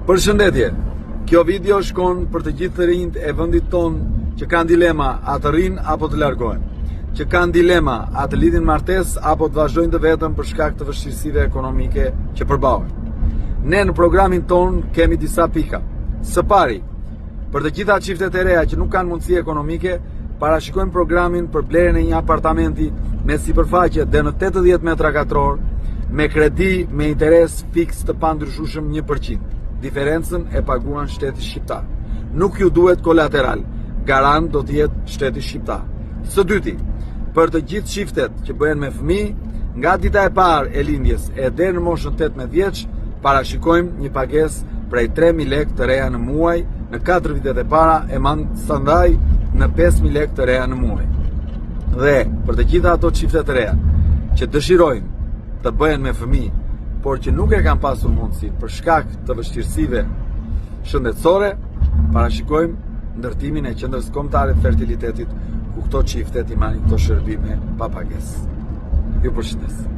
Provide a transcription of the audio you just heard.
Përshëndetje, kjo video shkon për të gjithë të rinjt e vendit ton që kanë dilema a të rinë apo të largojnë, që kanë dilema a të lidhin martesë apo të vazhdojnë të vetëm për shkak të vështirësive ekonomike që përballen. Ne në programin ton kemi disa pika. Së pari, për të gjitha çiftet e reja që nuk kanë mundësi ekonomike, parashikojmë programin për blerjen e një apartamenti me sipërfaqe deri në 80 metra katror, me kredi me interes fiks të pandryshueshëm 1%. Diferencën e paguan shteti shqiptar. Nuk ju duhet kolateral, garant do të jetë shteti shqiptar. Së dyti, për të gjithë çiftet që bëhen me fëmijë, nga dita e parë e lindjes e deri në moshën 18 vjeç, parashikojmë një pagesë prej 3.000 lekë të reja në muaj, në 4 vitet e para e standaj në 5.000 lekë të reja në muaj. Dhe për të gjitha ato çiftet të reja që dëshirojnë të bëhen me fëmijë, por që nuk e kanë pasur mundësi për shkak të vështirësive shëndetësore, parashikojmë ndërtimin e qendrës kombëtare të fertilitetit, ku këto çiftet i marrin këto shërbime pa pagesë. Ju përshëndes.